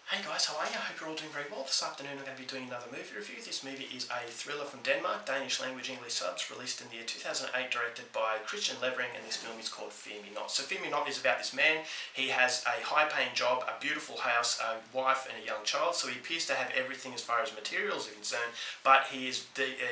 Hey guys, how are you? I hope you're all doing very well. This afternoon I'm going to be doing another movie review. This movie is a thriller from Denmark, Danish language English subs, released in the year 2008, directed by Christian Levering, and this film is called Fear Me Not. So Fear Me Not is about this man. He has a high-paying job, a beautiful house, a wife and a young child, so he appears to have everything as far as materials are concerned, but he is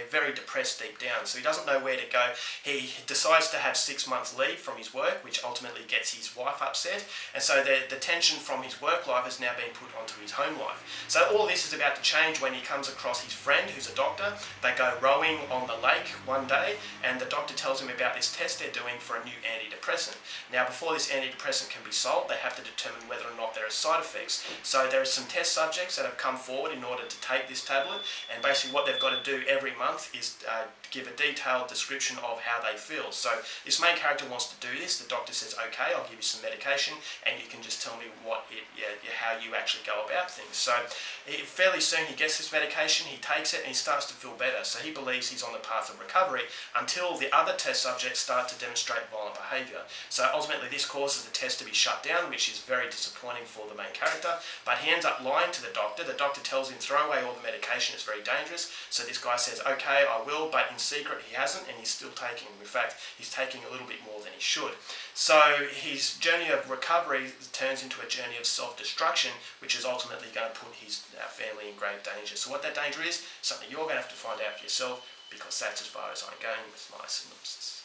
very depressed deep down, so he doesn't know where to go. He decides to have 6 months leave from his work, which ultimately gets his wife upset, and so the tension from his work life has now been put onto his home life. So all this is about to change when he comes across his friend who's a doctor. They go rowing on the lake one day and the doctor tells him about this test they're doing for a new antidepressant. Now before this antidepressant can be sold, they have to determine whether or not there are side effects. So there are some test subjects that have come forward in order to take this tablet, and basically what they've got to do every month is give a detailed description of how they feel. So this main character wants to do this. The doctor says, okay, I'll give you some medication and you can just tell me how you actually go about things. So fairly soon he gets this medication, he takes it and he starts to feel better. So he believes he's on the path of recovery until the other test subjects start to demonstrate violent behaviour. So ultimately this causes the test to be shut down, which is very disappointing for the main character, but he ends up lying to the doctor. The doctor tells him throw away all the medication, it's very dangerous. So this guy says, okay, I will, but in secret he hasn't, and he's still taking. In fact, he's taking a little bit more than he should. So his journey of recovery turns into a journey of self-destruction, which is ultimately going to put his family in grave danger. So what that danger is, something you're going to have to find out for yourself, because that's as far as I'm going with my synopsis.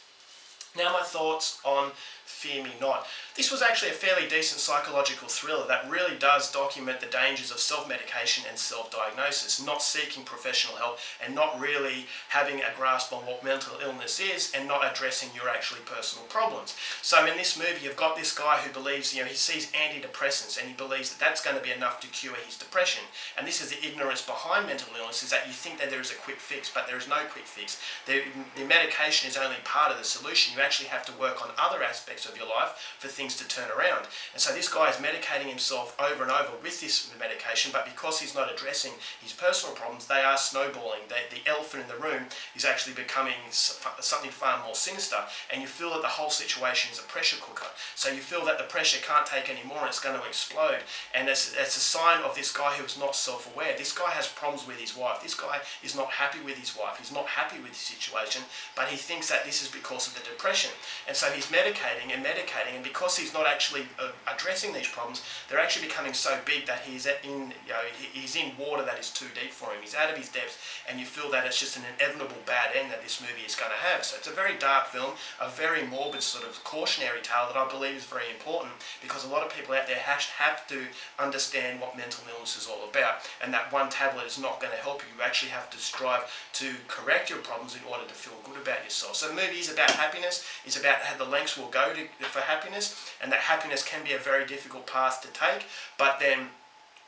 Now my thoughts on Fear Me Not. This was actually a fairly decent psychological thriller that really does document the dangers of self-medication and self-diagnosis, not seeking professional help and not really having a grasp on what mental illness is and not addressing your actually personal problems. So in this movie you've got this guy who believes, he sees antidepressants and he believes that that's going to be enough to cure his depression. And this is the ignorance behind mental illness, is that you think that there is a quick fix, but there is no quick fix. The medication is only part of the solution. You actually have to work on other aspects of your life for things to turn around. And so this guy is medicating himself over and over with this medication, but because he's not addressing his personal problems, they are snowballing. The elephant in the room is actually becoming something far more sinister, and you feel that the whole situation is a pressure cooker. So you feel that the pressure can't take any more and it's going to explode. And it's a sign of this guy who's not self-aware. This guy has problems with his wife. This guy is not happy with his wife. He's not happy with his situation, but he thinks that this is because of the depression. And so he's medicating and medicating, and because he's not actually addressing these problems, they're actually becoming so big that he's in water that is too deep for him. He's out of his depth, and you feel that it's just an inevitable bad end that this movie is going to have. So it's a very dark film, a very morbid sort of cautionary tale that I believe is very important, because a lot of people out there have to understand what mental illness is all about, and that one tablet is not going to help you. You actually have to strive to correct your problems in order to feel good about yourself. So the movie is about happiness. It's about how the lengths will go for happiness, and that happiness can be a very difficult path to take, but then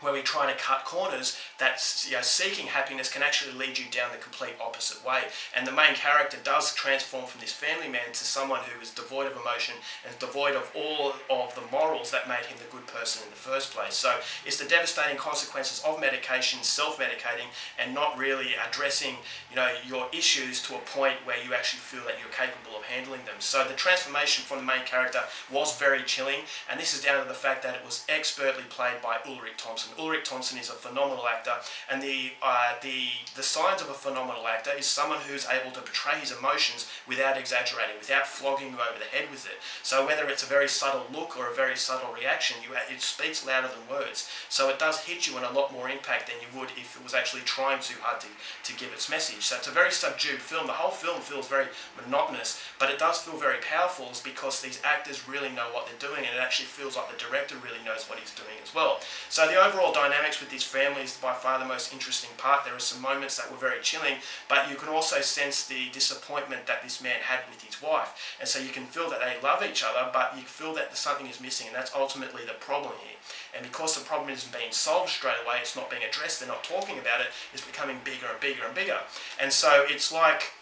when we try to cut corners, that seeking happiness can actually lead you down the complete opposite way. And the main character does transform from this family man to someone who is devoid of emotion and devoid of all of the morals that made him the good person in the first place. So it's the devastating consequences of medication, self-medicating, and not really addressing your issues to a point where you actually feel that you're capable of handling them. So the transformation from the main character was very chilling, and this is down to the fact that it was expertly played by Ulrich Thomsen. Ulrich Thomsen is a phenomenal actor, and the signs of a phenomenal actor is someone who's able to portray his emotions without exaggerating, without flogging you over the head with it. So whether it's a very subtle look or a very subtle reaction, it speaks louder than words. So it does hit you in a lot more impact than you would if it was actually trying too hard to give its message. So it's a very subdued film. The whole film feels very monotonous, but it does feel very powerful, because these actors really know what they're doing, and it actually feels like the director really knows what he's doing as well. So the overall dynamics with this family is by far the most interesting part. There are some moments that were very chilling, but you can also sense the disappointment that this man had with his wife. And so you can feel that they love each other, but you feel that something is missing, and that's ultimately the problem here. And because the problem isn't being solved straight away, it's not being addressed, they're not talking about it, it's becoming bigger and bigger and bigger. And so it's like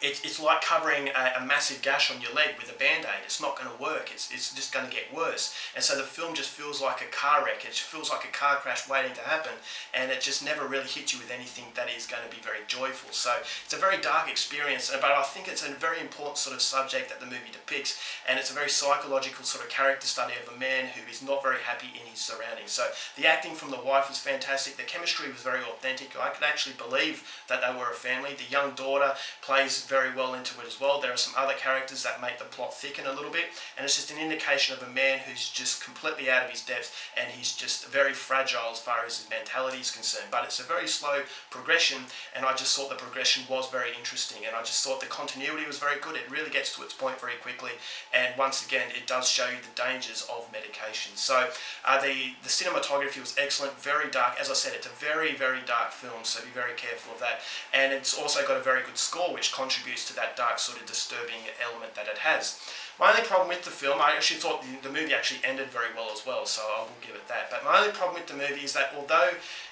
it's like covering a massive gash on your leg with a band-aid. It's not going to work. It's just going to get worse. And so the film just feels like a car wreck. It feels like a car crash waiting to happen, and it just never really hits you with anything that is going to be very joyful. So it's a very dark experience, but I think it's a very important sort of subject that the movie depicts, and it's a very psychological sort of character study of a man who is not very happy in his surroundings. So the acting from the wife was fantastic. The chemistry was very authentic. I could actually believe that they were a family. The young daughter plays very well into it as well. There are some other characters that make the plot thicken a little bit, and it's just an indication of a man who's just completely out of his depth, and he's just very fragile as far as his mentality is concerned. But it's a very slow progression, and I just thought the progression was very interesting, and I just thought the continuity was very good. It really gets to its point very quickly, and once again it does show you the dangers of medication. So the cinematography was excellent, very dark. As I said, it's a very, very dark film, so be very careful of that. And it's also got a very good score, which contributes to that dark sort of disturbing element that it has. My only problem with the film, I actually thought the movie actually ended very well as well, so I will give it that. But my only problem with the movie is that although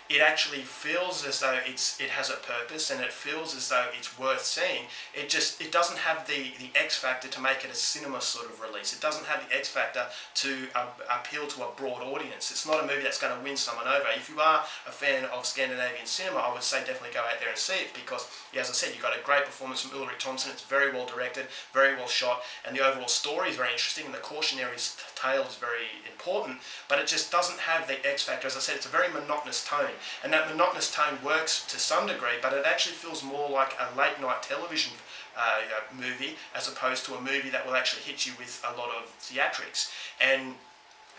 it actually feels as though it has a purpose and it feels as though it's worth seeing, it doesn't have the X factor to make it a cinema sort of release. It doesn't have the X factor to appeal to a broad audience. It's not a movie that's going to win someone over. If you are a fan of Scandinavian cinema, I would say definitely go out there and see it, because, yeah, as I said, you've got a great performance from Ulrich Thomsen. It's very well directed, very well shot, and the overall story is very interesting, and the cautionary tale is very important, but it just doesn't have the X factor. As I said, it's a very monotonous tone, and that monotonous tone works to some degree, but it actually feels more like a late night television movie as opposed to a movie that will actually hit you with a lot of theatrics. And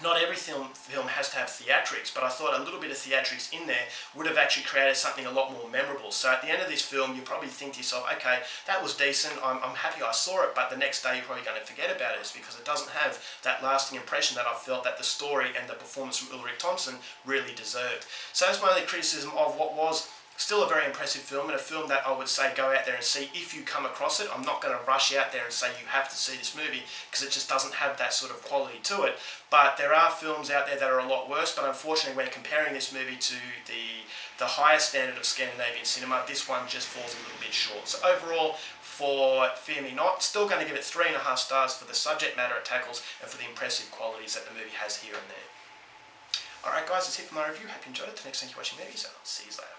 not every film has to have theatrics, but I thought a little bit of theatrics in there would have actually created something a lot more memorable. So at the end of this film, you probably think to yourself, okay, that was decent, I'm happy I saw it, but the next day you're probably going to forget about it, because it doesn't have that lasting impression that I felt that the story and the performance from Ulrich Thomsen really deserved. So that's my only criticism of what was still a very impressive film, and a film that I would say go out there and see if you come across it. I'm not going to rush out there and say you have to see this movie, because it just doesn't have that sort of quality to it. But there are films out there that are a lot worse, but unfortunately when comparing this movie to the highest standard of Scandinavian cinema, this one just falls a little bit short. So overall, for Fear Me Not, still going to give it 3.5 stars for the subject matter it tackles and for the impressive qualities that the movie has here and there. Alright guys, that's it for my review. Hope you enjoyed it. Till next time you're watching movies, I'll see you later.